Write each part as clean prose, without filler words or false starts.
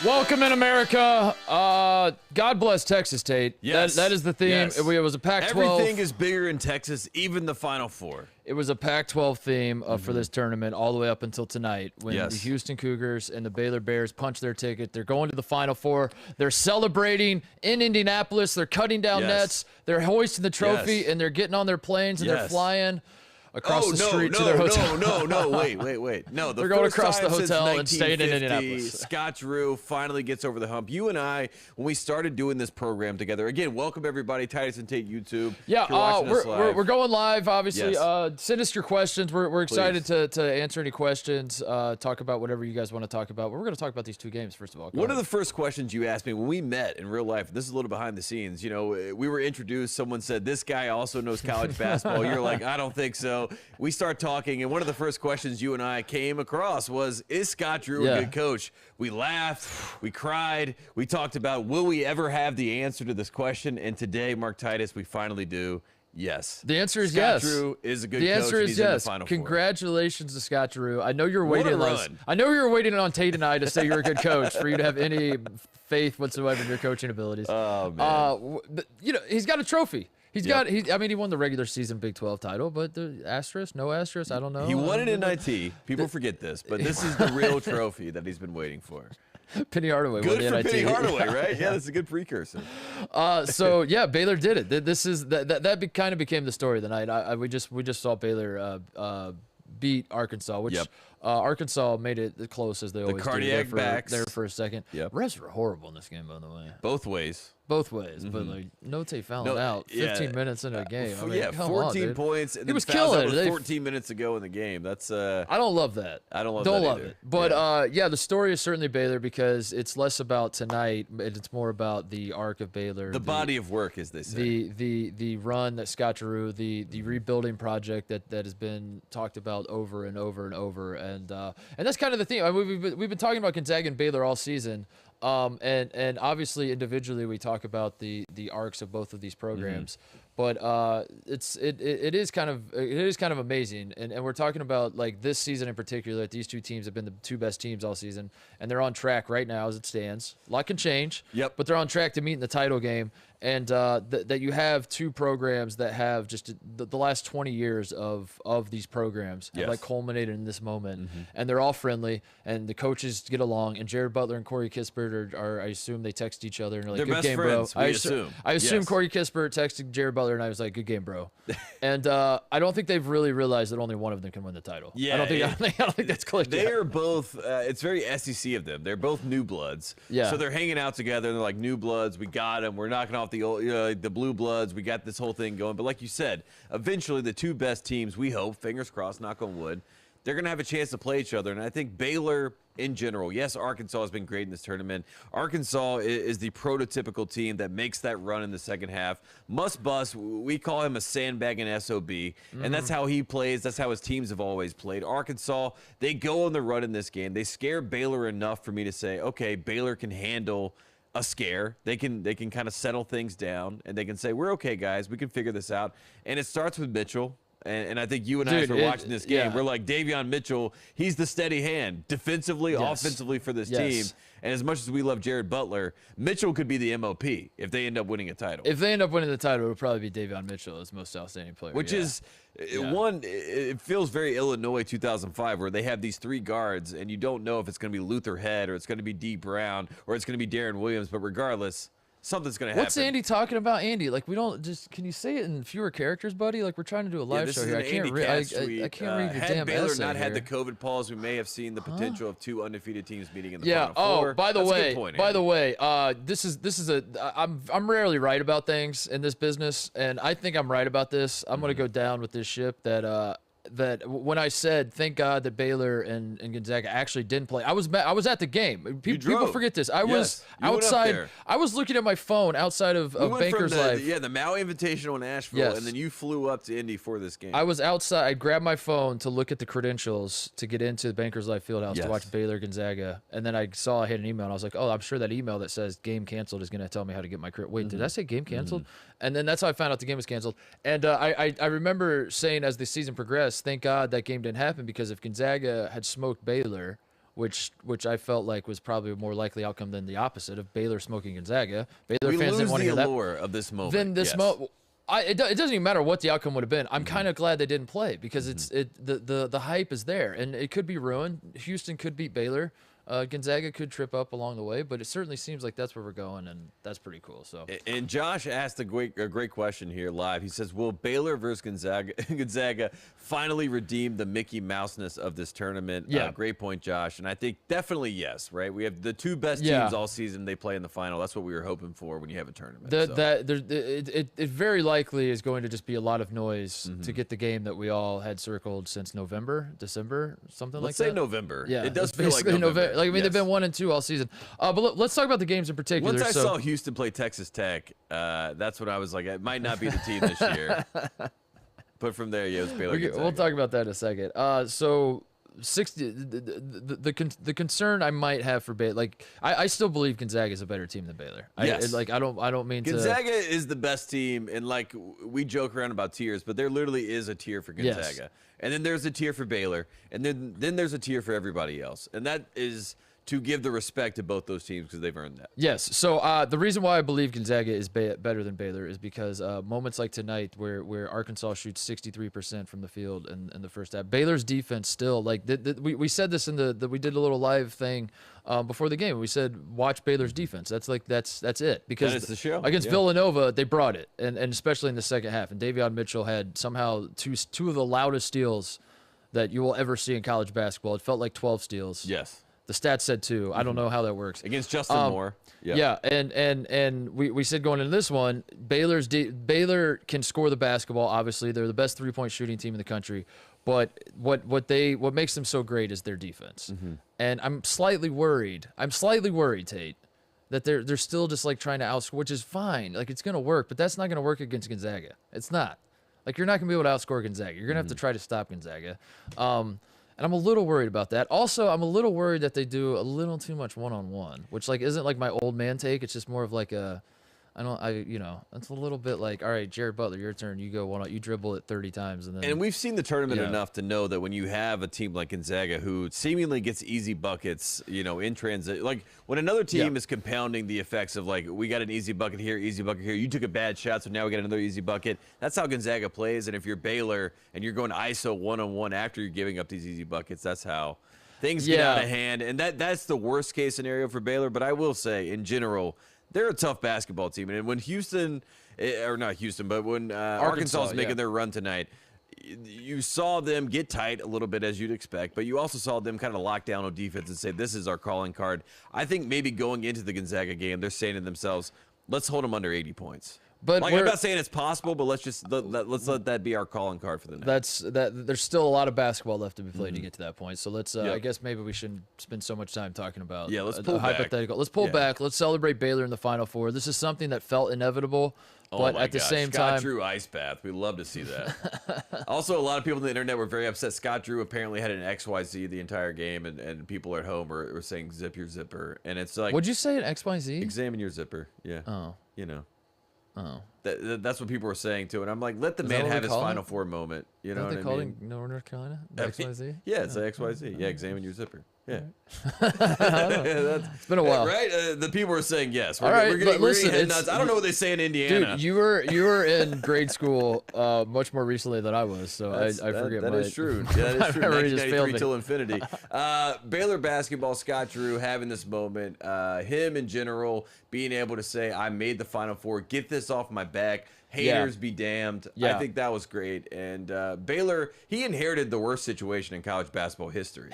Welcome in America. God bless Texas Tate. Yes. That is the theme. Yes. It was a Pac-12. Everything is bigger in Texas, even the Final Four. It was a Pac-12 theme for this tournament all the way up until tonight when the Houston Cougars and the Baylor Bears punched their ticket. They're going to the Final Four. They're celebrating in Indianapolis. They're cutting down nets. They're hoisting the trophy, and they're getting on their planes, and they're flying across the street to their hotel. No, wait. No, they're going across the hotel and staying in Indianapolis. Scott Drew finally gets over the hump. You and I, when we started doing this program together, again, welcome everybody, Titus and Tate YouTube. Yeah, we're going live, obviously. Send us your questions. We're excited to answer any questions, talk about whatever you guys want to talk about. But we're going to talk about these two games, first of all. One of the first questions you asked me when we met in real life, this is a little behind the scenes, you know, we were introduced, someone said, this guy also knows college basketball. You're like, I don't think so. We start talking, and one of the first questions you and I came across was, is Scott Drew a good coach? We laughed, we cried, we talked about, will we ever have the answer to this question? And today, Mark Titus, we finally do. Yes. The answer is yes. Scott Drew is a good coach. The answer is He's in the yes. Final Four. Congratulations to Scott Drew. I know you're waiting What a run. I know you're waiting on Tate and I to say you're a good coach for you to have any faith whatsoever in your coaching abilities. Oh, man. But, you know, he's got a trophy. He won the regular season Big 12 title, but the asterisk, no asterisk, I don't know. He won it in NIT. People forget this, but this is the real trophy that he's been waiting for. Penny Hardaway won the NIT. Good for Penny Hardaway, right? Yeah, that's a good precursor. So yeah, Baylor did it. This is that kind of became the story of the night. We just saw Baylor beat Arkansas, which Arkansas made it close as they always do. Cardiac backs there for a second. Yep. Refs were horrible in this game, by the way. Both ways. But like Tate fouling out 15 minutes into a game. I mean, 14 points. And he was killing it. 14 minutes ago in the game. That's I don't love that. I don't love either. it. But the story is certainly Baylor because it's less about tonight, and it's more about the arc of Baylor. The body of work, as they say. The run that Scott Drew, the rebuilding project that has been talked about over and over and over, and that's kind of the theme. I mean, we've been talking about Gonzaga and Baylor all season. And obviously individually we talk about the arcs of both of these programs, but it is kind of amazing, and we're talking about like this season in particular that these two teams have been the two best teams all season, and they're on track right now as it stands. A lot can change, but they're on track to meet in the title game, and that you have two programs that have just the last 20 years of these programs have like culminated in this moment, and they're all friendly, and the coaches get along, and Jared Butler and Corey Kispert are I assume they text each other and are like, they're good best game, friends, bro. I assume Yes. Corey Kispert texted Jared Butler, and I was like, good game, bro. And I don't think they've really realized that only one of them can win the title. Yeah, I don't think that's clear. They are both. It's very SEC of them. They're both new bloods. Yeah. So they're hanging out together. And they're like new bloods. We got them. We're knocking off the old, the blue bloods. We got this whole thing going. But like you said, eventually the two best teams, we hope, fingers crossed, knock on wood, they're going to have a chance to play each other. And I think Baylor in general, yes, Arkansas has been great in this tournament. Arkansas is the prototypical team that makes that run in the second half. Must bust. We call him a sandbagging SOB, and that's how he plays. That's how his teams have always played. Arkansas, they go on the run in this game. They scare Baylor enough for me to say, okay, Baylor can handle a scare. They can kind of settle things down, and they can say, we're okay, guys. We can figure this out. And it starts with Mitchell. And I think you and I, as we're watching this game, we're like, Davion Mitchell, he's the steady hand defensively, offensively for this team. And as much as we love Jared Butler, Mitchell could be the MOP if they end up winning a title. If they end up winning the title, it would probably be Davion Mitchell as most outstanding player. Which is, one, it feels very Illinois 2005 where they have these three guards, and you don't know if it's going to be Luther Head or it's going to be D. Brown or it's going to be Darren Williams. But regardless, something's going to happen. What's Andy talking about, Andy? Like, we don't just, can you say it in fewer characters, buddy? Like, we're trying to do a live show here. I can't read your damn Baylor essay not here. had the COVID pause, we may have seen the potential of two undefeated teams meeting in the Final Four. By the That's way, a good point, by Andy. the way, this is I'm rarely right about things in this business, and I think I'm right about this. I'm going to go down with this ship that when I said thank God that Baylor and Gonzaga actually didn't play, I was at the game. People forget this. I was outside. I was looking at my phone outside of Bankers Life. Yeah, the Maui Invitational in Asheville, and then you flew up to Indy for this game. I was outside. I grabbed my phone to look at the credentials to get into the Bankers Life Fieldhouse to watch Baylor Gonzaga, and then I saw I had an email, and I was like, oh, I'm sure that email that says game canceled is going to tell me how to get my credit. Wait, did I say game canceled? And then that's how I found out the game was canceled. And I remember saying as the season progressed, thank God that game didn't happen, because if Gonzaga had smoked Baylor which I felt like was probably a more likely outcome than the opposite of Baylor smoking Gonzaga. Baylor We fans lose didn't want to the hear that. allure of this moment. Then this yes. it doesn't even matter what the outcome would have been. I'm kind of glad they didn't play because the hype is there and it could be ruined. Houston could beat Baylor. Gonzaga could trip up along the way, but it certainly seems like that's where we're going, and that's pretty cool. So, and Josh asked a great question here live. He says, "Will Baylor versus Gonzaga finally redeem the Mickey Mouseness of this tournament?" Yeah, great point, Josh. And I think definitely yes. Right, we have the two best teams all season. They play in the final. That's what we were hoping for when you have a tournament. It very likely is going to just be a lot of noise to get the game that we all had circled since December, something like that. Let's say November. Yeah, it does feel like November. Like, I mean, they've been 1-2 all season. But let's talk about the games in particular. Once I saw Houston play Texas Tech, that's when I was like, it might not be the team this year. But from there, yeah, it was Baylor. We'll talk about that in a second. So 60. The concern I might have for Baylor, like I still believe Gonzaga is a better team than Baylor. Yes. I don't mean Gonzaga is the best team, and like we joke around about tiers, but there literally is a tier for Gonzaga. Yes. And then there's a tier for Baylor, and then there's a tier for everybody else. And that is to give the respect to both those teams because they've earned that. Yes. So the reason why I believe Gonzaga is better than Baylor is because moments like tonight where Arkansas shoots 63% from the field in the first half. Baylor's defense still, like we said this in we did a little live thing before the game. We said watch Baylor's defense. That's it. Because that is the show. Against Villanova, they brought it, and especially in the second half. And Davion Mitchell had somehow two of the loudest steals that you will ever see in college basketball. It felt like 12 steals. Yes. The stats said 2. I don't know how that works. Against Justin Moore. Yeah, and we said going into this one, Baylor can score the basketball. Obviously, they're the best 3-point shooting team in the country. But what makes them so great is their defense. And I'm slightly worried, Tate, that they're still just like trying to outscore, which is fine. Like it's gonna work, but that's not gonna work against Gonzaga. It's not. Like you're not gonna be able to outscore Gonzaga. You're gonna have to try to stop Gonzaga. And I'm a little worried about that. Also, I'm a little worried that they do a little too much one-on-one, which like isn't like my old man take. It's just more of like it's a little bit like, all right, Jared Butler, your turn. You go you dribble it 30 times, and we've seen the tournament enough to know that when you have a team like Gonzaga who seemingly gets easy buckets, in transit, like when another team is compounding the effects of like we got an easy bucket here, you took a bad shot, so now we got another easy bucket. That's how Gonzaga plays, and if you're Baylor and you're going ISO one-on-one after you're giving up these easy buckets, that's how things get out of hand, and that's the worst case scenario for Baylor. But I will say, in general, they're a tough basketball team. And when when Arkansas is making their run tonight, you saw them get tight a little bit, as you'd expect, but you also saw them kind of lock down on defense and say, this is our calling card. I think maybe going into the Gonzaga game, they're saying to themselves, let's hold them under 80 points. But I'm not saying it's possible, but let's let that be our calling card for the night. There's still a lot of basketball left to be played to get to that point. So let's I guess maybe we shouldn't spend so much time talking about let's pull back. hypothetical. Let's pull back. Let's celebrate Baylor in the Final Four. This is something that felt inevitable, but at the same time, Scott Drew ice bath. We love to see that. Also, a lot of people on the internet were very upset. Scott Drew apparently had an XYZ the entire game, and people at home were saying zip your zipper, and it's like, would you say an XYZ? Examine your zipper. Yeah. Oh. Oh. That's what people were saying too, and I'm like, let the man have his Final Four moment. You know what I mean? North Carolina? XYZ? Yeah, it's XYZ. Yeah, examine your zipper. Yeah. It's been a while. Right? The people were saying yes. We're getting head nuts. I don't know what they say in Indiana. Dude, you were in grade school much more recently than I was, so I forget. That is true. Yeah, that is true. 1993 till infinity. Baylor basketball, Scott Drew having this moment. Him in general being able to say, I made the Final Four. Get this off my back. Haters be damned. I think that was great. And Baylor, he inherited the worst situation in college basketball history.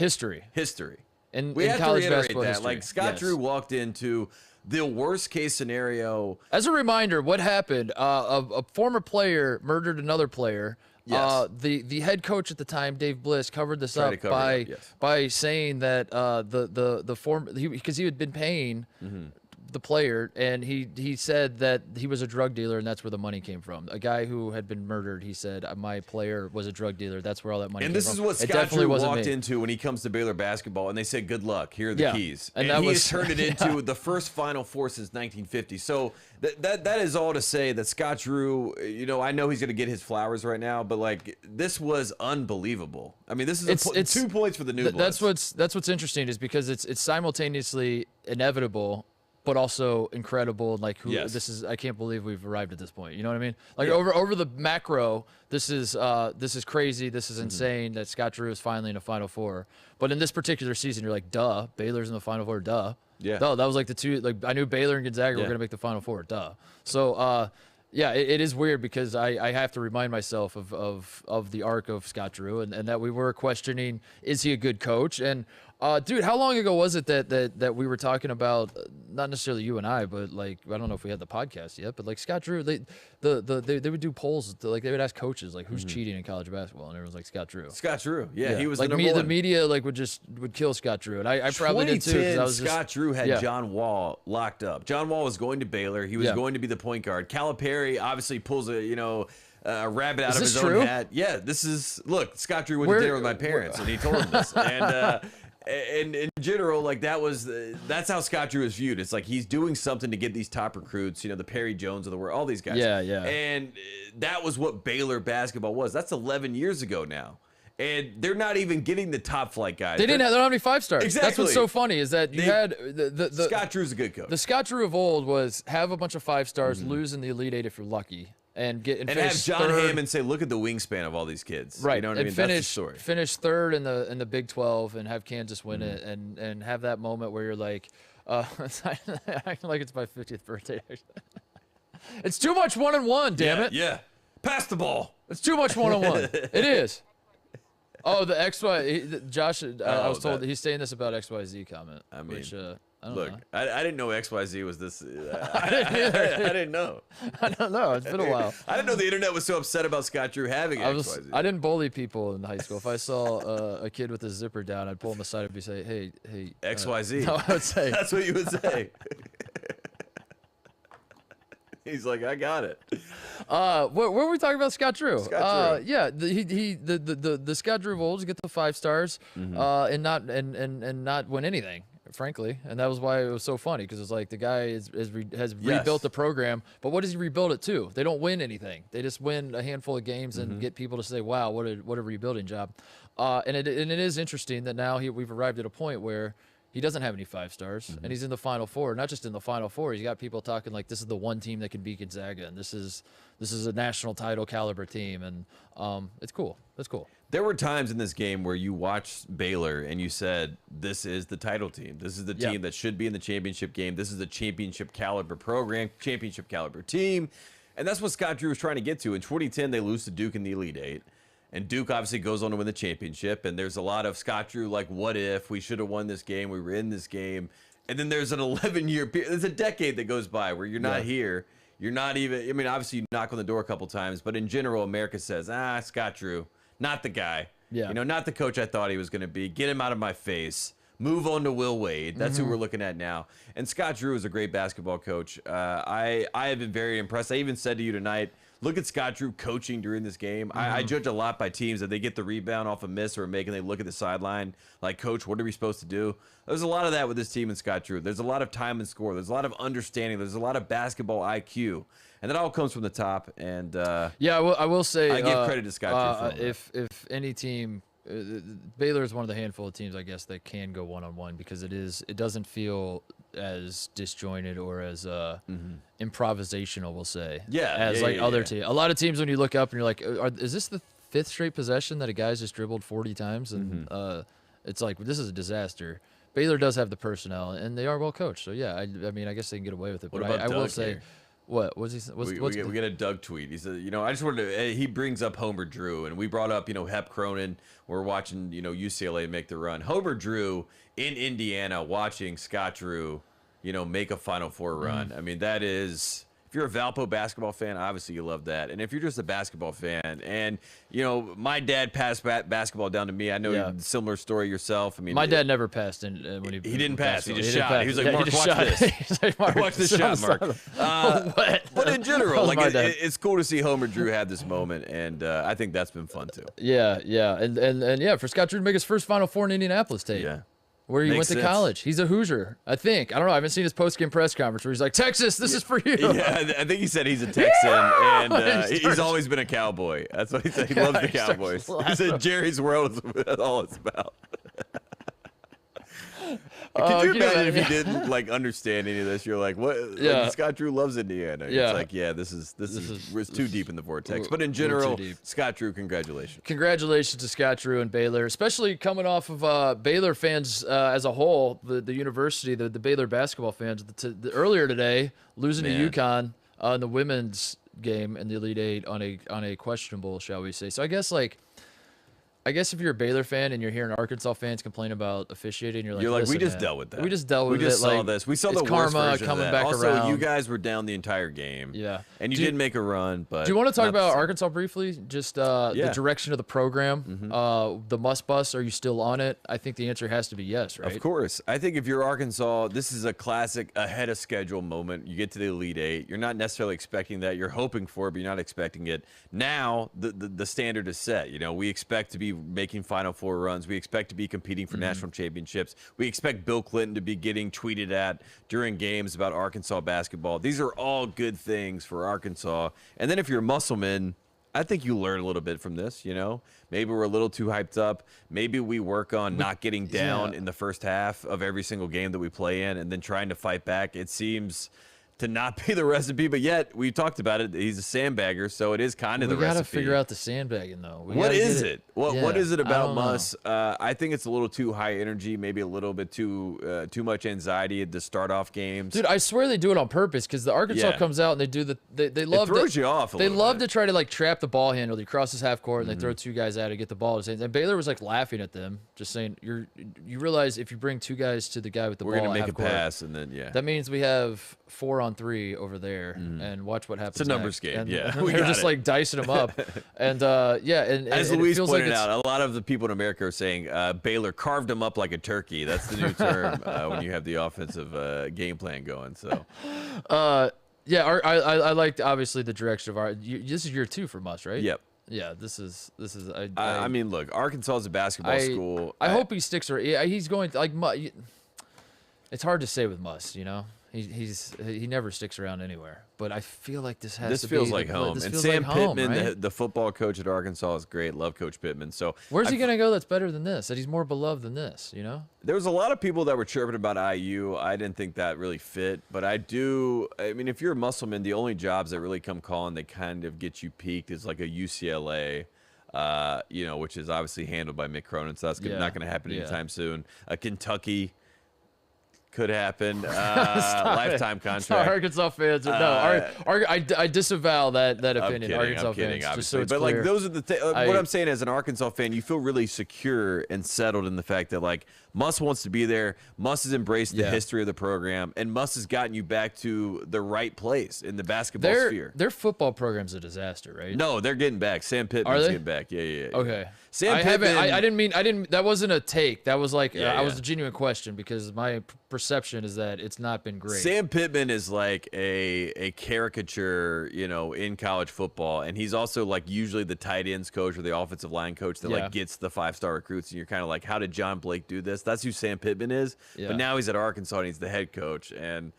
And we have to reiterate that. History. Like Scott Drew walked into the worst case scenario. As a reminder, what happened? A former player murdered another player. Yes. The head coach at the time, Dave Bliss, covered this up by saying that because he had been paying the player, and he said that he was a drug dealer, and that's where the money came from. A guy who had been murdered, he said, my player was a drug dealer. That's where all that money came from. And this is what Scott Drew walked into when he comes to Baylor basketball, and they said, good luck, here are the keys. And he has turned it into the first Final Four since 1950. So that is all to say that Scott Drew, you know, I know he's going to get his flowers right now, but, like, this was unbelievable. I mean, this is 2 points for the new bloods. That's what's interesting is because it's simultaneously inevitable but also incredible. Like, this is, I can't believe we've arrived at this point. You know what I mean? Like, over the macro, this is crazy. This is insane that Scott Drew is finally in a Final Four. But in this particular season, you're like, duh, Baylor's in the Final Four, duh. Yeah. Duh, that was like the two. Like, I knew Baylor and Gonzaga were going to make the Final Four, duh. So, yeah, it is weird because I have to remind myself of the arc of Scott Drew and that we were questioning, is he a good coach? And dude, how long ago was it that we were talking about, not necessarily you and I, but like, I don't know if we had the podcast yet, but like Scott Drew, they would do polls, like they would ask coaches like who's cheating in college basketball, and everyone's like Scott Drew. Scott Drew, yeah. He was like the number one. The media like would kill Scott Drew, and I probably did too. 'Cause I was Scott Drew had John Wall locked up. John Wall was going to Baylor. He was going to be the point guard. Calipari obviously pulls a rabbit out of his own hat. Yeah, this is, look, Scott Drew went to dinner with my parents, and he told them this. And in general, like that's how Scott Drew is viewed. It's like he's doing something to get these top recruits, the Perry Jones of the world, all these guys. Yeah, yeah. And that was what Baylor basketball was. That's 11 years ago now. And they're not even getting the top flight guys. They don't have any 5-stars. Exactly. That's what's so funny is that you had the Scott Drew's a good coach. The Scott Drew of old was have a bunch of 5-stars, lose in the Elite Eight if you're lucky, and have John Hammond say, "Look at the wingspan of all these kids." Right. You know what I mean? That's the story. Finish third in the Big 12 and have Kansas win it, and have that moment where you're like, acting like it's my 50th birthday. It's too much 1-on-1, damn it. Yeah. Pass the ball. It's too much 1-on-1. It is. Oh, the XY. Josh, I was told he's saying this about XYZ comment. I mean, which, I don't know. I didn't know XYZ was this. I didn't either. I didn't know. I don't know. It's been a while. I didn't know the internet was so upset about Scott Drew having XYZ. I didn't bully people in high school. If I saw a kid with his zipper down, I'd pull him aside and say, hey. XYZ. No, I would say. That's what you would say. He's like, I got it. What were we talking about? Scott Drew. Scott Drew. Yeah, the Scott Drew of old get the 5-stars, and not win anything, frankly, and that was why it was so funny because it's like the guy has rebuilt the program, but what does he rebuild it to? They don't win anything. They just win a handful of games and get people to say, "Wow, what a rebuilding job." And it is interesting that now we've arrived at a point where he doesn't have any 5-stars, and he's in the Final Four. Not just in the Final Four, he's got people talking like this is the one team that can beat Gonzaga, and this is a national title caliber team, and it's cool. That's cool. There were times in this game where you watched Baylor and you said, "This is the title team. This is the team that should be in the championship game. This is the championship caliber program, championship caliber team," and that's what Scott Drew was trying to get to. In 2010, they lose to Duke in the Elite Eight. And Duke obviously goes on to win the championship. And there's a lot of Scott Drew, like, what if we should have won this game? We were in this game. And then there's an 11-year period. There's a decade that goes by where you're not here. You're not even, I mean, obviously you knock on the door a couple times. But in general, America says, Scott Drew, not the guy. Yeah. Not the coach I thought he was going to be. Get him out of my face. Move on to Will Wade. That's who we're looking at now. And Scott Drew is a great basketball coach. I have been very impressed. I even said to you tonight, look at Scott Drew coaching during this game. I judge a lot by teams that they get the rebound off a miss or a make and they look at the sideline like, Coach, what are we supposed to do? There's a lot of that with this team and Scott Drew. There's a lot of time and score. There's a lot of understanding. There's a lot of basketball IQ. And that all comes from the top. And I will say I give credit to Scott Drew. If any team, Baylor is one of the handful of teams, I guess, that can go 1-on-1 because it doesn't feel as disjointed or as improvisational, we'll say. Other teams. A lot of teams, when you look up and you're like, is this the 5th straight possession that a guy's just dribbled 40 times? And it's like, this is a disaster. Baylor does have the personnel, and they are well coached. So, yeah, I mean, I guess they can get away with it. What but about I will Doug say, here? What was he? We get a Doug tweet. He said, I just wanted to. He brings up Homer Drew, and we brought up, Hep Cronin. We're watching, UCLA make the run. Homer Drew in Indiana, watching Scott Drew, make a Final Four run. I mean, that is. If you're a Valpo basketball fan, obviously you love that. And if you're just a basketball fan, and you know, my dad passed basketball down to me. I know you similar story yourself. I mean, my dad never passed when he didn't pass. He just didn't shot. pass. He was like, Yeah, Mark, he just watch shot. this. He's like, Mark, watch this shot, Mark. But in general, like my dad. it's cool to see Homer Drew have this moment, and I think that's been fun too. Yeah, and yeah, for Scott Drew to make his first Final Four in Indianapolis, Tate. Yeah. Where he Makes went to sense. college. He's a Hoosier, I think. I don't know. I haven't seen his post-game press conference where he's like, Texas, this is for you. Yeah, I think he said he's a Texan, and he's always been a Cowboy. That's what he said. He loves the Cowboys. He said Jerry's World is all it's about. Could you imagine if you didn't like understand any of this? You're like, what? Yeah. Like, Scott Drew loves Indiana. Yeah. It's like, yeah, this is we're too deep in the vortex. But in general, Scott Drew, congratulations. Congratulations to Scott Drew and Baylor, especially coming off of Baylor fans as a whole, the university, the Baylor basketball fans. Earlier today, losing to UConn in the women's game in the Elite Eight on a questionable, shall we say. So I guess if you're a Baylor fan and you're hearing Arkansas fans complain about officiating, you're like, we just man, dealt with that. We just dealt with it. We just saw like, this. We saw the it's worst karma version coming of that. back Also, around. you guys were down the entire game. Yeah. And you did make a run, but do you want to talk not about the same. Arkansas briefly? Just the direction of the program, the must bus. Are you still on it? I think the answer has to be yes, right? Of course. I think if you're Arkansas, this is a classic ahead of schedule moment. You get to the Elite Eight. You're not necessarily expecting that. You're hoping for it, but you're not expecting it. Now the standard is set. You know, we expect to be making Final Four runs. We expect to be competing for national championships. We expect Bill Clinton to be getting tweeted at during games about Arkansas basketball. These are all good things for Arkansas. And then if you're a Musselman, I think you learn a little bit from this, you know? Maybe we're a little too hyped up. Maybe we work on not getting down in the first half of every single game that we play in and then trying to fight back. It seems to not be the recipe, but yet we talked about it. He's a sandbagger, so it is kind of the recipe. We got to figure out the sandbagging, though. What is it? What is it about Muss? I think it's a little too high energy, maybe a little bit too much anxiety to start off games. Dude, I swear they do it on purpose because the Arkansas comes out and they do they love it throws you off. They love to try to like trap the ball handle. He crosses half court and they throw two guys out to get the ball. And Baylor was like laughing at them, just saying you realize if you bring two guys to the guy with the ball, we're gonna make a pass and then that means we have 4-on-3 over there and watch what happens. It's a numbers next. game. And, yeah, and they're just like dicing them up. And and as and Luis it feels pointed like out, a lot of the people in America are saying Baylor carved them up like a turkey. That's the new term when you have the offensive game plan going. So, I liked obviously the direction of our. This is year 2 for Muss, right? Yep. Yeah, this is. I mean, look, Arkansas is a basketball school. I hope he sticks around. Yeah, he's going to, like. It's hard to say with Muss, you know. He never sticks around anywhere, but I feel like this feels like home. And Sam Pittman, right? the football coach at Arkansas, is great. Love Coach Pittman. So where's he gonna go? That's better than this. That he's more beloved than this. You know. There was a lot of people that were chirping about IU. I didn't think that really fit, but I do. I mean, if you're a Musselman, the only jobs that really come calling that kind of get you peaked is like a UCLA. You know, which is obviously handled by Mick Cronin, so that's not going to happen anytime soon. A Kentucky. Could happen. Lifetime contract. Arkansas fans. I disavow that opinion. I'm kidding, fans, obviously. so but clear. like those are the what I'm saying as an Arkansas fan, you feel really secure and settled in the fact that like Muss wants to be there. Muss has embraced the history of the program, and Muss has gotten you back to the right place in the basketball sphere. Their football program's a disaster, right? No, they're getting back. Sam Pittman's getting back. Yeah. Okay. Sam Pittman. I didn't. That wasn't a take. That was like I was a genuine question because my perception is that it's not been great. Sam Pittman is like a caricature, you know, in college football, and he's also like usually the tight ends coach or the offensive line coach that like gets the 5-star recruits, and you're kind of like, how did John Blake do this? That's who Sam Pittman is. Yeah. But now he's at Arkansas and he's the head coach, and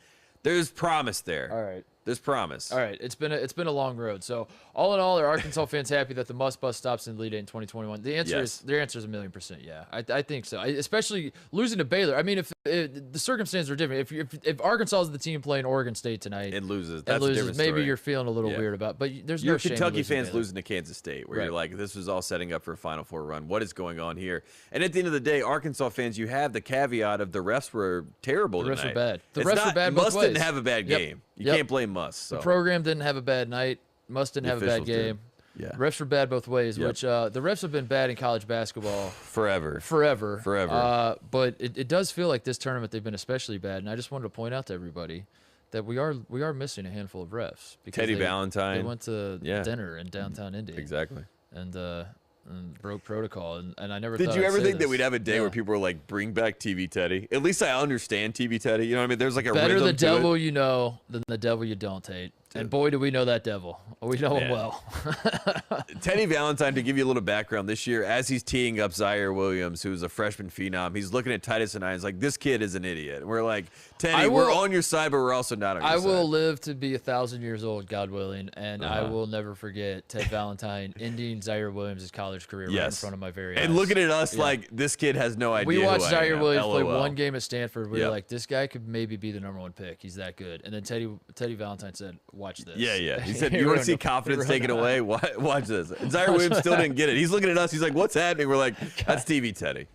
there's promise there. All right. There's promise. All right, it's been a long road. So all in all, are Arkansas fans happy that the Muss bus stops in the Elite Eight in 2021? The answer is their answer is 1,000,000%. Yeah, I think so. Especially losing to Baylor. I mean, if the circumstances are different, if Arkansas is the team playing Oregon State tonight, it loses. That's a different maybe story. you're feeling a little weird about. But there's your no shame Kentucky in losing fans Baylor. losing to Kansas State, where you're like, this was all setting up for a Final Four run. What is going on here? And at the end of the day, Arkansas fans, you have the caveat of the refs were terrible. The refs tonight. were bad. The refs were bad both Muss ways. didn't have a bad game. You can't blame Muss. So. The program didn't have a bad night. Muss didn't have a bad game. Yeah. Refs were bad both ways, which the refs have been bad in college basketball forever. But it does feel like this tournament they've been especially bad. And I just wanted to point out to everybody that we are missing a handful of refs. Because Teddy Valentine. They went to dinner in downtown Indy. Exactly. And broke protocol, and I never. Did thought you I'd ever say think that this. we'd have a day where people were like, "Bring back TV Teddy"? At least I understand TV Teddy. You know what I mean? There's like a better rhythm the to devil it. you know than the devil you don't, Tate. And boy, do we know that devil. We know him well. Teddy Valentine, to give you a little background, this year, as he's teeing up Zaire Williams, who's a freshman phenom, he's looking at Titus and I. He's like, "This kid is an idiot." And we're like, "Teddy, we're on your side, but we're also not on your side." I will live to be 1,000 years old, God willing, and I will never forget Ted Valentine ending Zaire Williams' college career right in front of my very eyes. And looking at us like this kid has no idea. We watched who I Zaire am. Williams play LOL. one game at Stanford. We were like, this guy could maybe be the #1 pick. He's that good. And then Teddy Valentine said, "Watch this." Yeah. He said, "You want to see confidence taken away? Watch this." And Zaire Williams still didn't get it. He's looking at us. He's like, "What's happening?" We're like, "That's TV Teddy."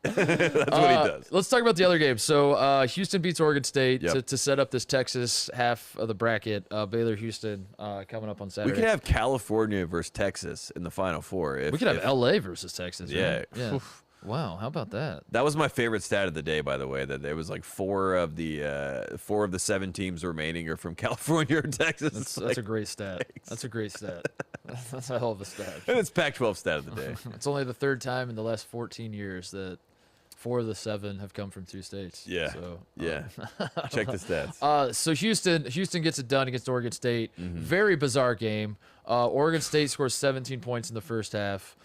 That's what he does. Let's talk about the other game. So Houston beats Oregon State to set up this Texas half of the bracket. Baylor-Houston coming up on Saturday. We could have California versus Texas in the Final Four. We could have LA versus Texas. Yeah. Right? Yeah. Wow, how about that? That was my favorite stat of the day, by the way. That there was like four of the 7 teams remaining are from California or Texas. That's a great stat. Thanks. That's a great stat. That's a hell of a stat. And it's Pac-12 stat of the day. It's only the 3rd time in the last 14 years that 4 of the 7 have come from 2 states. Yeah. So, Check the stats. So Houston gets it done against Oregon State. Very bizarre game. Oregon State scores 17 points in the first half.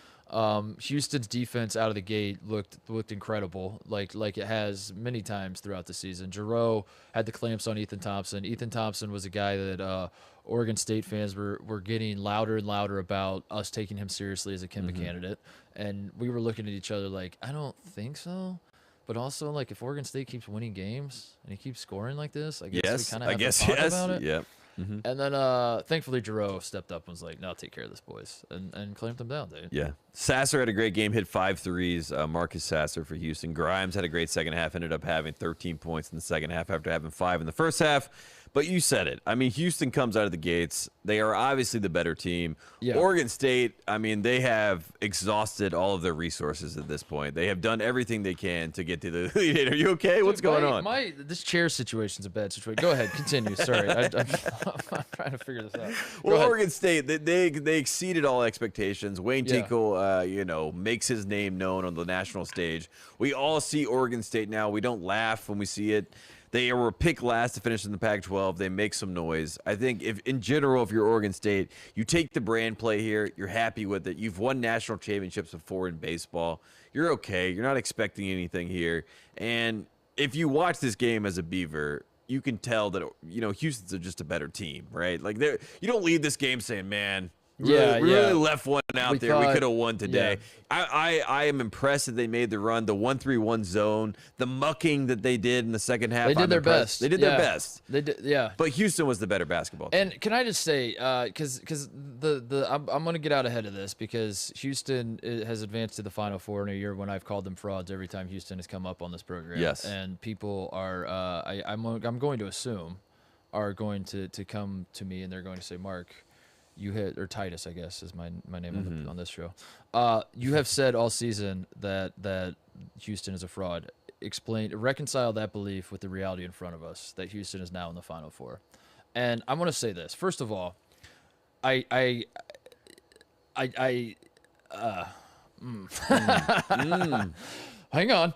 Houston's defense out of the gate looked incredible, like it has many times throughout the season. Giroux had the clamps on Ethan Thompson. Ethan Thompson was a guy that Oregon State fans were getting louder and louder about us taking him seriously as a Kimba candidate, and we were looking at each other like, I don't think so. But also, like, if Oregon State keeps winning games and he keeps scoring like this, I guess we kind of have to talk about it. Yeah. And then, thankfully, Giroux stepped up and was like, "No, take care of this, boys," and clamped them down, dude. Yeah. Sasser had a great game, hit 5 threes. Marcus Sasser for Houston. Grimes had a great second half, ended up having 13 points in the second half after having 5 in the first half. But you said it. I mean, Houston comes out of the gates. They are obviously the better team. Yeah. Oregon State, I mean, they have exhausted all of their resources at this point. They have done everything they can to get to the Elite Eight. Are you okay? What's going on? This chair situation's a bad situation. Go ahead, continue. Sorry, I'm trying to figure this out. Well, Oregon State, they exceeded all expectations. Wayne Tinkle, makes his name known on the national stage. We all see Oregon State now. We don't laugh when we see it. They were picked last to finish in the Pac-12. They make some noise. I think if you're Oregon State, you take the brand play here. You're happy with it. You've won national championships before in baseball. You're okay. You're not expecting anything here. And if you watch this game as a Beaver, you can tell that, Houston's just a better team, right? Like, you don't leave this game saying, man, we really left one out there. We could have won today. I am impressed that they made the run, the 1-3-1 zone, the mucking that they did in the second half. They did their best. They did their best. They did, yeah. But Houston was the better basketball team. And can I just say, because I'm going to get out ahead of this because Houston has advanced to the Final Four in a year when I've called them frauds every time Houston has come up on this program. Yes. And people are, I'm going to assume, are going to come to me and they're going to say, Mark, you hit, or Titus, I guess, is my name on this show. You have said all season that Houston is a fraud. Reconcile that belief with the reality in front of us that Houston is now in the Final Four. And I want to say this. First of all, hang on.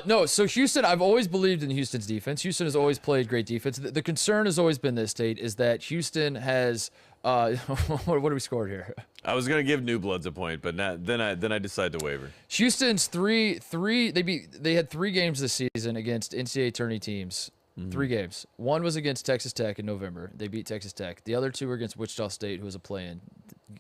No, so Houston, I've always believed in Houston's defense. Houston has always played great defense. The concern has always been this, Tate, is that Houston has what do we score here? I was gonna give New Bloods a point, but then I decided to waver. Houston's they had 3 games this season against NCAA tourney teams. 3 games. One was against Texas Tech in November. They beat Texas Tech. The other 2 were against Wichita State, who was a play-in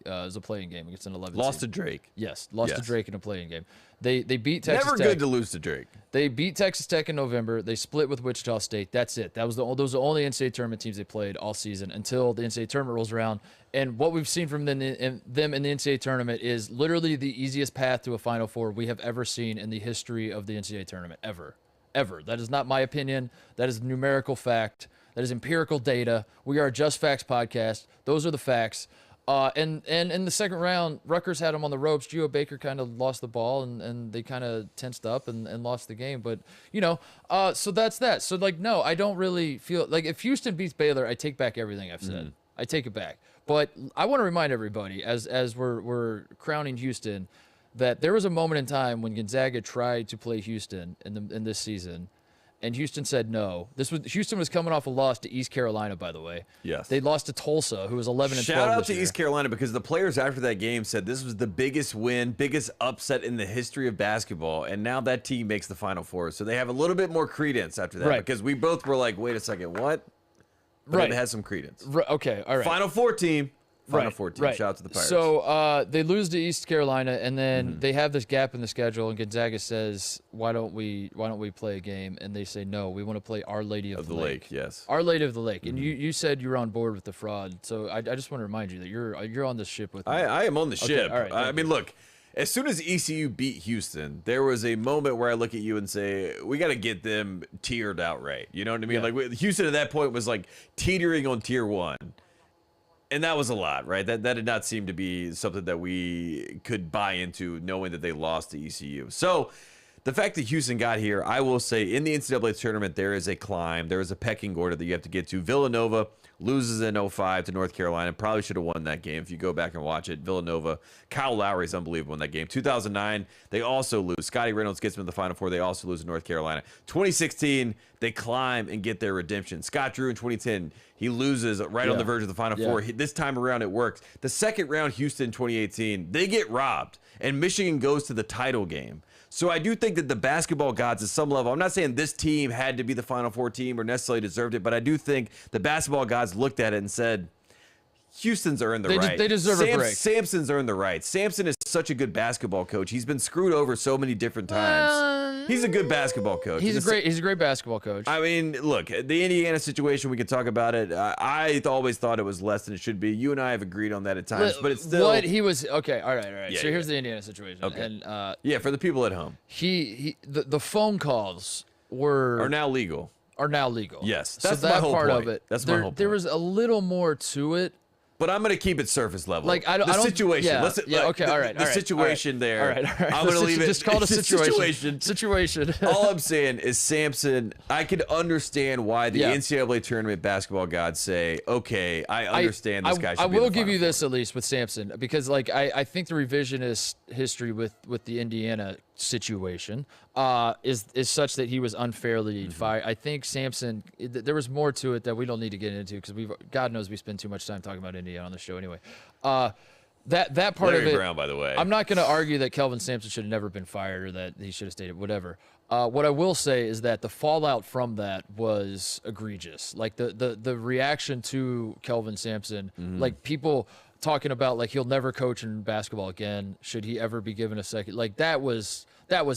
game against an 11. Lost to Drake. Yes, lost to Drake in a play-in game. They beat Texas Never Tech. good to lose to Drake. They beat Texas Tech in November. They split with Wichita State. That's it. Those are the only NCAA tournament teams they played all season until the NCAA tournament rolls around. And what we've seen from them in the NCAA tournament is literally the easiest path to a Final Four we have ever seen in the history of the NCAA tournament, ever. That is not my opinion. That is numerical fact. That is empirical data. We are a Just Facts podcast. Those are the facts. And in the second round, Rutgers had him on the ropes. Geo Baker kind of lost the ball, and they kind of tensed up and lost the game. But, so that's that. So, like, no, I don't really feel like if Houston beats Baylor, I take back everything I've said. I take it back. But I want to remind everybody, as we're crowning Houston, that there was a moment in time when Gonzaga tried to play Houston in this season, and Houston said no. Houston was coming off a loss to East Carolina, by the way. Yes. They lost to Tulsa, who was 11 and 12 Shout out this to year. East Carolina, because the players after that game said this was the biggest win, biggest upset in the history of basketball, and now that team makes the Final Four. So they have a little bit more credence after that, Right. because we both were like, wait a second, what? But Right. it has some credence. Okay, all right. Final Four team. Final Four team. Right. Shout out to the Pirates. So they lose to East Carolina, and then they have this gap in the schedule, and Gonzaga says, "Why don't we play a game?" And they say, "No, we want to play Our Lady of the Lake." Yes. Our Lady of the Lake. And you said you were on board with the fraud, so I just want to remind you that you're on this ship with me. I am on the ship. all right, I mean, look, as soon as ECU beat Houston, there was a moment where I look at you and say, we got to get them tiered outright. You know what I mean? Yeah. Like, Houston at that point was like teetering on tier 1. And that was a lot, right? That did not seem to be something that we could buy into, knowing that they lost to ECU. So the fact that Houston got here, I will say, in the NCAA tournament, there is a climb. There is a pecking order that you have to get to. Villanova loses in 05 to North Carolina. Probably should have won that game if you go back and watch it. Villanova, Kyle Lowry is unbelievable in that game. 2009, they also lose. Scotty Reynolds gets them to the Final Four. They also lose to North Carolina. 2016, they climb and get their redemption. Scott Drew in 2010, he loses right on the verge of the Final Four. This time around, it works. The second round, Houston 2018, they get robbed, and Michigan goes to the title game. So I do think that the basketball gods, at some level, I'm not saying this team had to be the Final Four team or necessarily deserved it, but I do think the basketball gods looked at it and said, Houston's earned the right. They deserve a break. Sampson's earned the right. Sampson is such a good basketball coach. He's been screwed over so many different times. He's a good basketball coach. He's a great basketball coach. I mean, look, the Indiana situation, we could talk about it. I always thought it was less than it should be. You and I have agreed on that at times, but it's still. What he was okay. All right. Yeah, so here's the Indiana situation. Okay. And yeah, for the people at home, the phone calls are now legal. Yes, that's so my that whole part point. of it. That's my whole point. There was a little more to it. But I'm going to keep it surface level. Like I don't. The situation. Yeah. Okay. All right. The situation there. All right. I'm going to leave it. Just call it a situation. Situation. All I'm saying is Sampson. I can understand why the NCAA tournament basketball gods say, "Okay, I understand this guy." I will give you this at least with Sampson, because like I think the revisionist history with the Indiana situation is such that he was unfairly fired. I think Sampson, there was more to it that we don't need to get into, because God knows we spend too much time talking about Indiana on the show anyway. That part Larry of it, Brown, by the way. I'm not going to argue that Kelvin Sampson should have never been fired or that he should have stayed, whatever. What I will say is that the fallout from that was egregious. Like the reaction to Kelvin Sampson, like people talking about like he'll never coach in basketball again. Should he ever be given a second? Like that was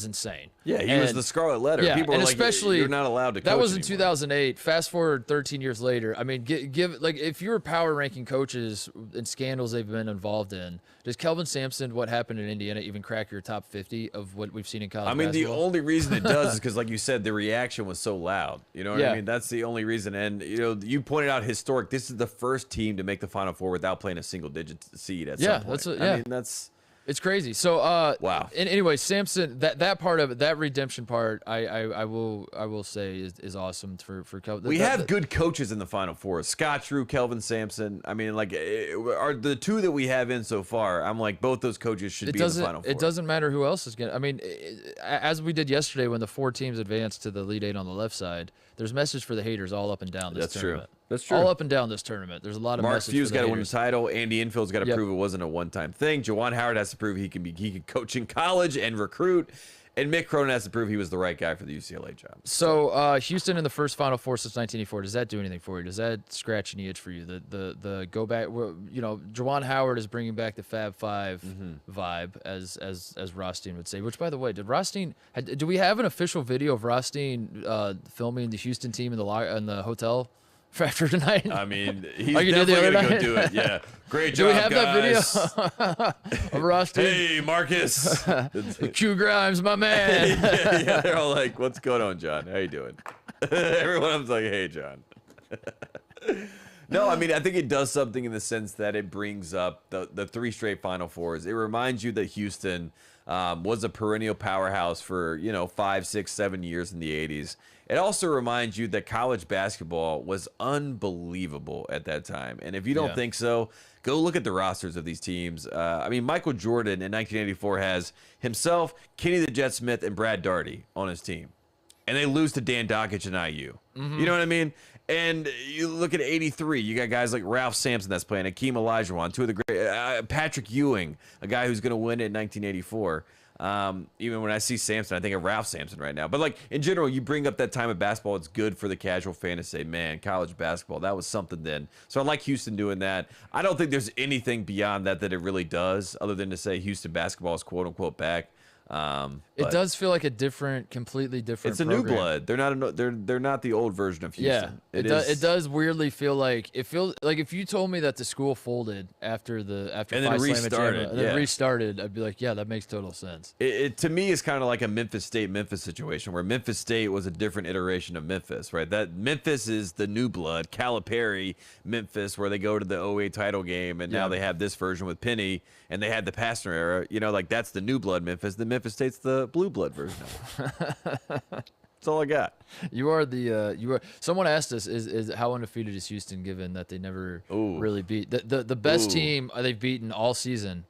insane. Yeah, he was the Scarlet Letter. Yeah, People and were especially like, "You're not allowed to coach." That was in anymore. 2008. Fast forward 13 years later. I mean, give like if you're power ranking coaches and scandals they've been involved in, does Kelvin Sampson, what happened in Indiana, even crack your top 50 of what we've seen in college? I mean, basketball? the only reason it does is because, like you said, the reaction was so loud. You know what I mean? That's the only reason. And you pointed out historic. This is the first team to make the Final Four without playing a single-digit seed at some point. I mean, that's. It's crazy. So wow. And anyway, Sampson, that part of it, that redemption part, I will say is awesome for Kelvin. We have good coaches in the Final Four. Scott Drew, Kelvin Sampson. I mean, like, are the two that we have in so far. I'm like, both those coaches should be in the Final Four. It doesn't matter who else is going to. I mean, as we did yesterday when the 4 teams advanced to the Elite 8 on the left side, there's message for the haters all up and down this tournament. That's true. All up and down this tournament. There's a lot of Mark message Few's for the got to win the haters. title. Andy Infield's got to prove it wasn't a one-time thing. Juwan Howard has to prove he can coach in college and recruit. And Mick Cronin has to prove he was the right guy for the UCLA job. So Houston in the first Final Four since 1984. Does that do anything for you? Does that scratch any itch for you? The go back. Juwan Howard is bringing back the Fab Five vibe, as Rothstein would say. Which, by the way, do we have an official video of Rothstein filming the Houston team in the hotel for after tonight? I mean, he's Like you did the definitely other going to go night? do it. Yeah. Great Do job, we have guys. that video of Rothstein? Hey, Marcus. Q Grimes, my man. yeah, they're all like, "What's going on, John? How you doing?" Everyone was like, "Hey, John." No, I mean, I think it does something in the sense that it brings up the 3 straight Final Fours. It reminds you that Houston was a perennial powerhouse for, 5, 6, 7 years in the 80s. It also reminds you that college basketball was unbelievable at that time. And if you don't think so, go look at the rosters of these teams. I mean, Michael Jordan in 1984 has himself, Kenny the Jet Smith, and Brad Daugherty on his team. And they lose to Dan Dockich and IU. You know what I mean? And you look at 83, you got guys like Ralph Sampson that's playing, Hakeem Olajuwon, 2 of the great, Patrick Ewing, a guy who's going to win it in 1984. Even when I see Sampson, I think of Ralph Sampson right now. But like in general, you bring up that time of basketball, it's good for the casual fan to say, man, college basketball, that was something then. So I like Houston doing that. I don't think there's anything beyond that it really does, other than to say Houston basketball is quote unquote back. It does feel like a completely different. It's a program. new blood. They're not the old version of Houston. Yeah, it does weirdly feel like if you told me that the school folded after and then restarted, I'd be like, yeah, that makes total sense. It to me is kind of like a Memphis situation where Memphis State was a different iteration of Memphis, right? That Memphis is the new blood, Calipari Memphis, where they go to the 08 title game, and now they have this version with Penny, and they had the Pastner era. Like that's the new blood Memphis. The Memphis State's the blue blood version of it. That's all I got. You are. Someone asked us, is how undefeated is Houston, given that they never really beat the best team they've beaten all season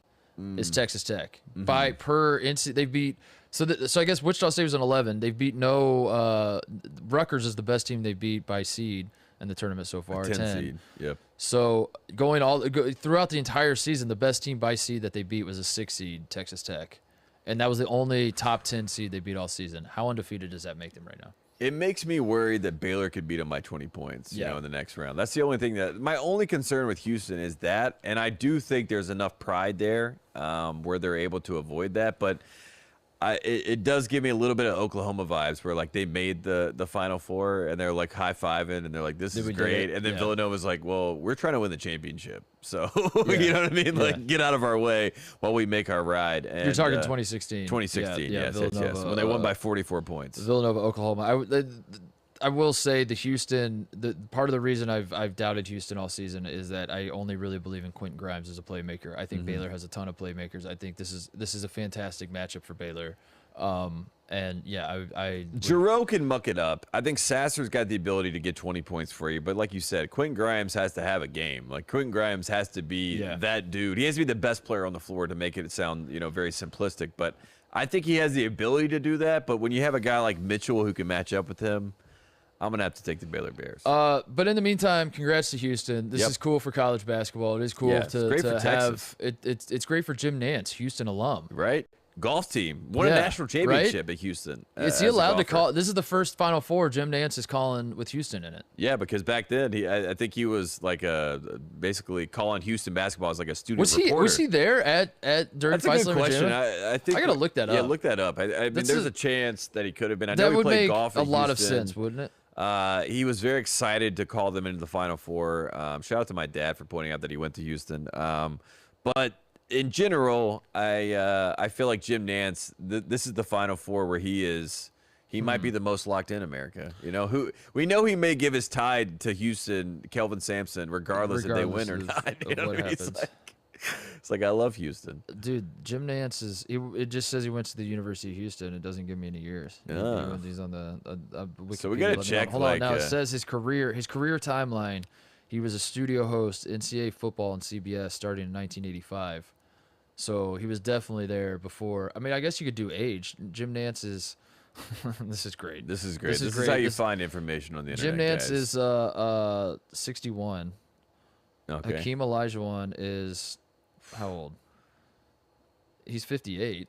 is Texas Tech they beat. So I guess Wichita State was an 11. They've beat Rutgers is the best team they beat by seed in the tournament so far. 10 seed. Yep. So throughout the entire season, the best team by seed that they beat was a 6 seed, Texas Tech. And that was the only top 10 seed they beat all season. How undefeated does that make them right now? It makes me worried that Baylor could beat them by 20 points, in the next round. That's the only thing my only concern with Houston is that, and I do think there's enough pride there where they're able to avoid that, but it does give me a little bit of Oklahoma vibes where like they made the Final Four and they're like high-fiving and they're like, this is great. And then Villanova's like, well, we're trying to win the championship. So, you know what I mean? Like, get out of our way while we make our ride. And, you're talking 2016. 2016, yes. When they won by 44 points. Villanova, Oklahoma. I will say part of the reason I've doubted Houston all season is that I only really believe in Quentin Grimes as a playmaker. I think Baylor has a ton of playmakers. I think this is a fantastic matchup for Baylor. Giroux can muck it up. I think Sasser's got the ability to get 20 points for you, but like you said, Quentin Grimes has to have a game. Like Quentin Grimes has to be that dude. He has to be the best player on the floor to make it sound, very simplistic, but I think he has the ability to do that. But when you have a guy like Mitchell who can match up with him, I'm going to have to take the Baylor Bears. But in the meantime, congrats to Houston. This is cool for college basketball. It is cool to have. It's great for Jim Nance, Houston alum. Right? Golf team. Won a national championship at Houston. Is he allowed to call? This is the first Final Four Jim Nance is calling with Houston in it. Yeah, because back then, I think he was like basically calling Houston basketball as like a student reporter. Was he there during That's a good question. I think I got to look that up. Yeah, look that up. I mean, there's a chance that he could have been. I know that he would played make golf a in lot of Houston. sense, wouldn't it? He was very excited to call them into the Final Four. Shout out to my dad for pointing out that he went to Houston. But in general, I feel like Jim Nance. This is the Final Four where he might be the most locked in America. We know he may give his tide to Houston, Kelvin Sampson, regardless if they win or not. You know what happens. It's like I love Houston, dude. Jim Nance it just says he went to the University of Houston. It doesn't give me any years. He's on the Wikipedia. So we gotta check. Hold on. Now it says his career timeline. He was a studio host, NCAA football on CBS, starting in 1985. So he was definitely there before. I mean, I guess you could do age. Jim Nance is. This is great. This is how you find information on the internet. Jim Nance guys. is 61. Okay. Hakeem Olajuwon is how old? He's 58.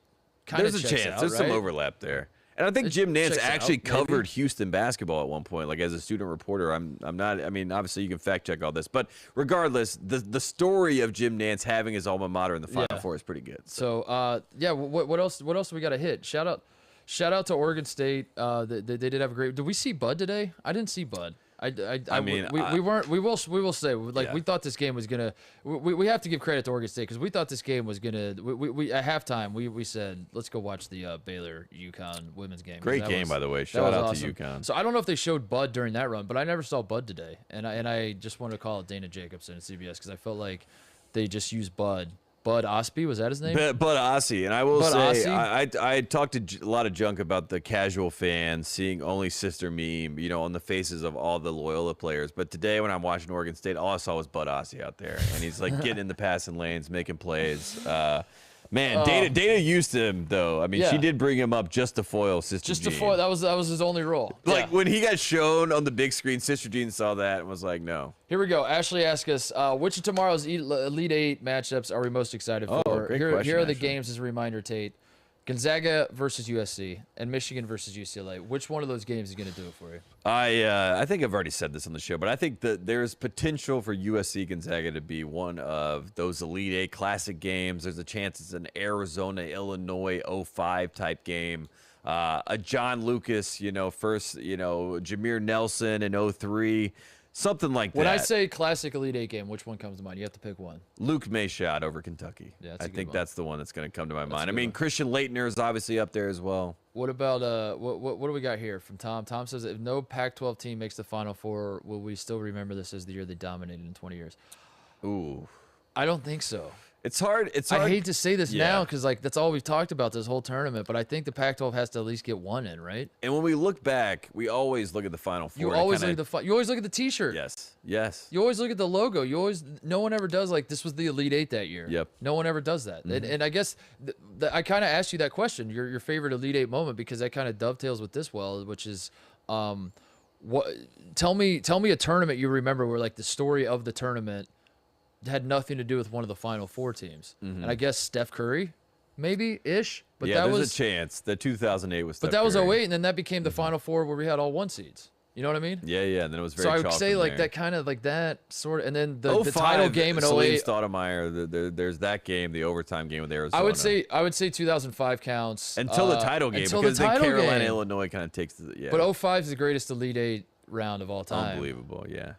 There's a chance. There's some overlap there. And I think Jim Nance actually covered Houston basketball at one point, like as a student reporter. I'm not. I mean, obviously you can fact check all this, but regardless, the story of Jim Nance having his alma mater in the Final Four is pretty good. So what else? What else do we got to hit? Shout out to Oregon State. They did have a great. Did we see Bud today? I didn't see Bud. We weren't. We will say like we thought this game was gonna. We have to give credit to Oregon State because we thought this game was gonna. We at halftime we said let's go watch the Baylor UConn women's game. Great game, by the way. Shout out awesome. to UConn. So I don't know if they showed Bud during that run, but I never saw Bud today, and I just want to call it Dana Jacobson at CBS because I felt like they just used Bud. Bud Osby, was that his name? Bud Ossie, and I will Bud say, Ossie? I talked to a lot of junk about the casual fan seeing only sister meme, on the faces of all the Loyola players. But today, when I'm watching Oregon State, all I saw was Bud Ossie out there, and he's like getting in the passing lanes, making plays. Man, Dana used him though. I mean, she did bring him up just to foil Sister Jean. To foil. That was his only role. Like when he got shown on the big screen, Sister Jean saw that and was like, "No." Here we go. Ashley asked us, which of tomorrow's Elite Eight matchups are we most excited for? Great question, here are the Ashley. games as a reminder, Tate. Gonzaga versus USC and Michigan versus UCLA. Which one of those games is going to do it for you? I think I've already said this on the show, but I think that there's potential for USC Gonzaga to be one of those Elite Eight classic games. There's a chance it's an Arizona Illinois 05 type game. A John Lucas, first, Jameer Nelson in 03. Something like that. When I say classic Elite Eight game, which one comes to mind? You have to pick one. Luke Mayshot over Kentucky. Yeah, I think that's the one that's going to come to my That's mind. a I good mean, one. Christian Laettner is obviously up there as well. What about what do we got here from Tom? Tom says if no Pac-12 team makes the Final Four, will we still remember this as the year they dominated in 20 years? Ooh. I don't think so. It's hard. I hate to say this Yeah. now because that's all we've talked about this whole tournament, but I think the Pac-12 has to at least get one in, right? And when we look back, we always look at the Final Four. You always look at you always look at the T-shirt. Yes. You always look at the logo. No one ever does like this was the Elite Eight that year. Yep. No one ever does that. And I guess I kind of asked you that question, your favorite Elite Eight moment, because that kind of dovetails with this which is, tell me a tournament you remember where like the story of the tournament had nothing to do with one of the Final Four teams. And I guess Steph Curry, maybe ish. But yeah, that there's was a chance. The 2008 was. But Steph that was Curry. 08, and then that became the Final Four where we had all one seeds. You know what I mean? Yeah. And then it was very. So I would chalk say from like there. that kind of like that sort of, and then the 05, title game in Salim 08. Stoudemire, there's that game, the overtime game with Arizona. I would say 2005 counts until the title game until because the then title Carolina, game. Illinois kind of takes the But 05 is the greatest Elite Eight round of all time. Unbelievable, yeah.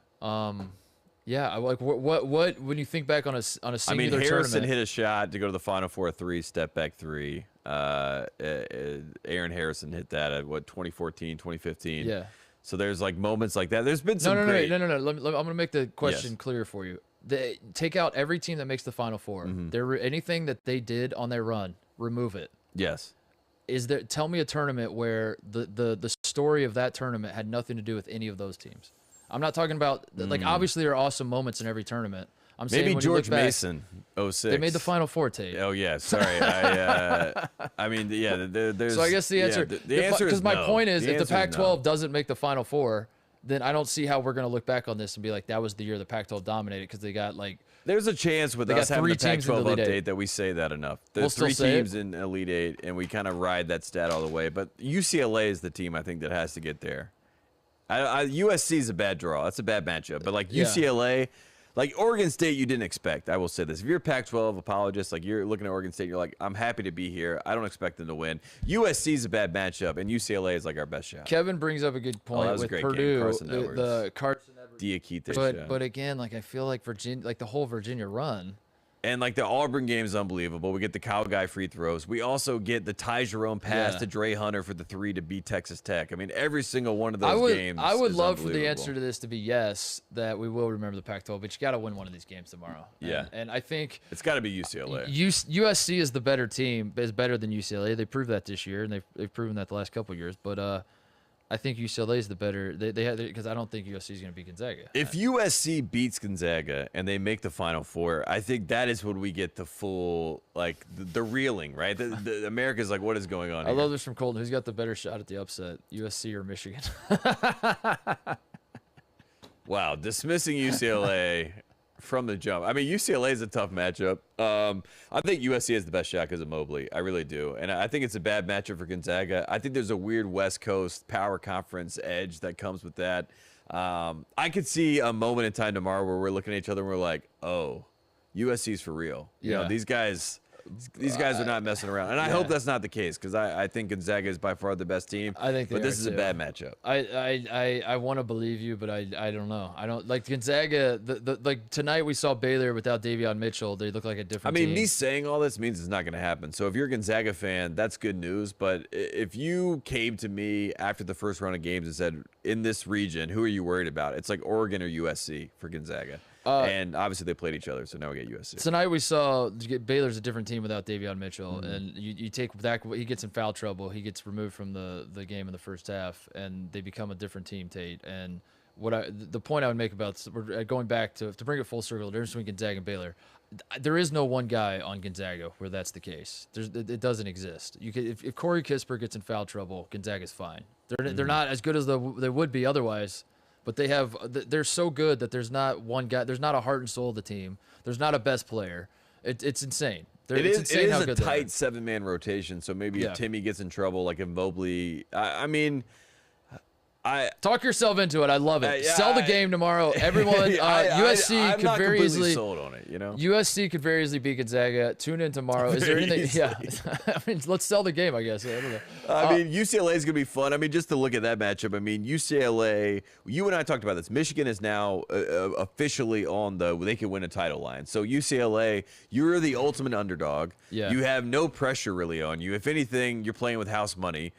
Yeah, I like what when you think back on a singular Harrison tournament. hit a shot to go to the Final Four, 3 step back 3. Aaron Harrison hit that at 2014, 2015. Yeah. So there's like moments like that. There's been some No. great. I'm gonna make the question Yes. clear for you. Take out every team that makes the Final Four. Anything that they did on their run, remove it. Yes. Tell me a tournament where the story of that tournament had nothing to do with any of those teams. I'm not talking about like obviously there are awesome moments in every tournament. I'm saying Maybe when you look George back, Mason, 06. They made the Final Four, Tate. Oh yeah, sorry. I mean, yeah. There's. So I guess the answer, the answer is because my no. point is, if the answer is Pac-12 no. doesn't make the Final Four, then I don't see how we're going to look back on this and be like, that was the year the Pac-12 dominated because they got like. There's a chance with They got us having 3 the teams in the Pac-12 Elite update Eight. that we say that enough. We'll There's still 3 say teams in Elite 8, and we kind of ride that stat all the way. But UCLA is the team I think that has to get there. USC is a bad draw. That's a bad matchup. But like Yeah. UCLA, like Oregon State, you didn't expect. I will say this: if you're a Pac-12 apologist, like you're looking at Oregon State, you're like, I'm happy to be here. I don't expect them to win. USC is a bad matchup, and UCLA is like our best shot. Kevin brings up a good point that was a with great game. Purdue. Carson The Edwards. Carson Edwards. Diakite shot. But again, like I feel like Virginia, like the whole Virginia run. And like the Auburn game is unbelievable. We get the Kyle Guy free throws. We also get the Ty Jerome pass Yeah. to Dre Hunter for the 3 to beat Texas Tech. I mean, every single one of those games. I would is love for the unbelievable. answer to this to be yes, that we will remember the Pac-12, but you got to win one of these games tomorrow. Yeah. And I think It's got to be UCLA. USC is the better team, is better than UCLA. They proved that this year, and they've proven that the last couple of years. But I think UCLA is the better. They have because I don't think USC is going to beat Gonzaga. If USC beats Gonzaga and they make the Final Four, I think that is when we get the full, like, the reeling, right? The America's like, what is going on I here? love this from Colton. Who's got the better shot at the upset, USC or Michigan? Wow, dismissing UCLA from the jump. I mean, UCLA is a tough matchup. I think USC has the best shot because of Mobley. I really do. And I think it's a bad matchup for Gonzaga. I think there's a weird West Coast power conference edge that comes with that. I could see a moment in time tomorrow where we're looking at each other and we're like, oh, USC's for real. You know, Yeah. these guys, These guys are not messing around, and I hope that's not the case because I think Gonzaga is by far the best team. I think, but this is a bad matchup. I want to believe you, but I don't know. I don't like Gonzaga. Like tonight we saw Baylor without Davion Mitchell. They look like a different. I mean, team. me saying all this means it's not going to happen. So if you're a Gonzaga fan, that's good news. But if you came to me after the first round of games and said, in this region, who are you worried about? It's like Oregon or USC for Gonzaga. And obviously they played each other, so now we get USC. Tonight we saw Baylor's a different team without Davion Mitchell, and you take that, he gets in foul trouble, he gets removed from the game in the first half, and they become a different team, Tate. And the point I would make about going back to bring it full circle, the difference between Gonzaga and Baylor, there is no one guy on Gonzaga where that's the case. It doesn't exist. If Corey Kispert gets in foul trouble, Gonzaga's fine. They're not as good as they would be otherwise. But they're so good that there's not one guy. There's not a heart and soul of the team. There's not a best player. It's insane. It is a tight 7-man rotation. So maybe if Timmy gets in trouble, like if Mobley, I mean, talk yourself into it. I love it. Sell the game tomorrow, everyone. USC could very easily sold on it. You know, USC could very easily beat Gonzaga. Tune in tomorrow. Is there anything? Yeah, I mean, let's sell the game. I guess. I don't know. I mean, UCLA is gonna be fun. I mean, just to look at that matchup. I mean, UCLA. You and I talked about this. Michigan is now officially on they can win a title line. So UCLA, you're the ultimate underdog. Yeah. You have no pressure really on you. If anything, you're playing with house money.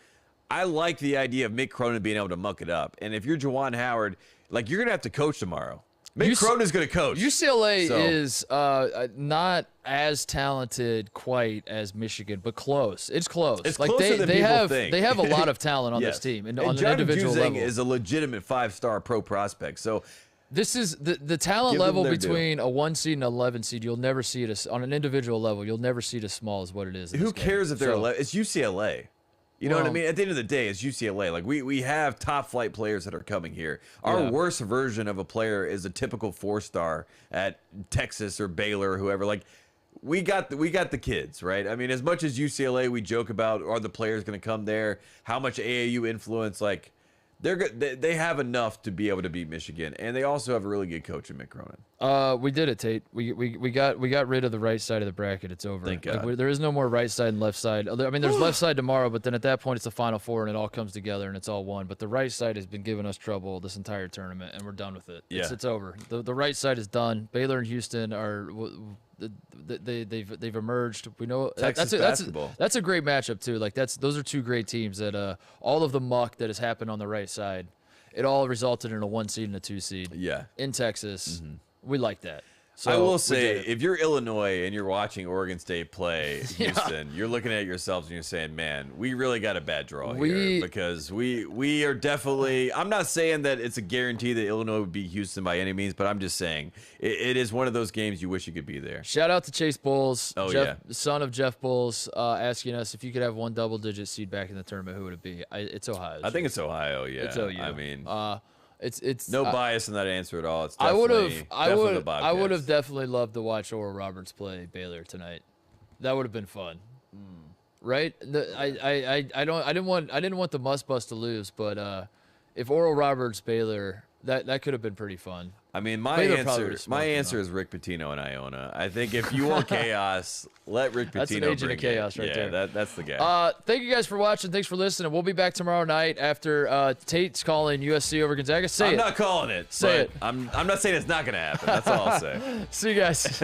I like the idea of Mick Cronin being able to muck it up. And if you're Juwan Howard, like, you're going to have to coach tomorrow. Mick Cronin's going to coach. UCLA is not as talented quite as Michigan, but close. It's close. It's like closer than people think. They have a lot of talent on this team and on an individual level. Is a legitimate 5-star pro prospect. So this is the talent level between a 1 seed and an 11 seed. You'll never see it on an individual level. You'll never see it as small as what it is. Who cares if they're 11? It's UCLA. You know what I mean? At the end of the day, it's UCLA. Like, we have top flight players that are coming here. Our worst version of a player is a typical 4-star at Texas or Baylor or whoever. Like, we got the kids, right? I mean, as much as UCLA, we joke about are the players going to come there, how much AAU influence, like, they have enough to be able to beat Michigan, and they also have a really good coach in Mick Cronin. We did it, Tate. We got rid of the right side of the bracket. It's over. Thank God. Like, there is no more right side and left side. I mean, there's left side tomorrow, but then at that point it's the Final Four and it all comes together and it's all one. But the right side has been giving us trouble this entire tournament, and we're done with it. Yeah. It's over. The right side is done. Baylor and Houston are. They've emerged. We know that's a great matchup too. Like those are two great teams that all of the muck that has happened on the right side, it all resulted in a 1 seed and a 2 seed. Yeah. In Texas, we like that. So I will say, if you're Illinois and you're watching Oregon State play Houston, you're looking at yourselves and you're saying, man, we really got a bad draw here because we are definitely – I'm not saying that it's a guarantee that Illinois would beat Houston by any means, but I'm just saying it is one of those games you wish you could be there. Shout out to Chase Bowles, the son of Jeff Bowles, asking us if you could have one double-digit seed back in the tournament, who would it be? It's Ohio. I think it's Ohio, yeah. It's OU. I mean it's no bias in that answer at all. It's I would have definitely loved to watch Oral Roberts play Baylor tonight. That would have been fun, right? I didn't want the Must Bus to lose, but if Oral Roberts Baylor, that could have been pretty fun. I mean, my answer is Rick Pitino and Iona. I think if you want chaos, let Rick Pitino That's an agent of chaos right there. That's the guy. Thank you guys for watching. Thanks for listening. We'll be back tomorrow night after Tate's calling USC over Gonzaga. I'm not calling it. Say it. I'm not saying it's not going to happen. That's all I'll say. See you guys.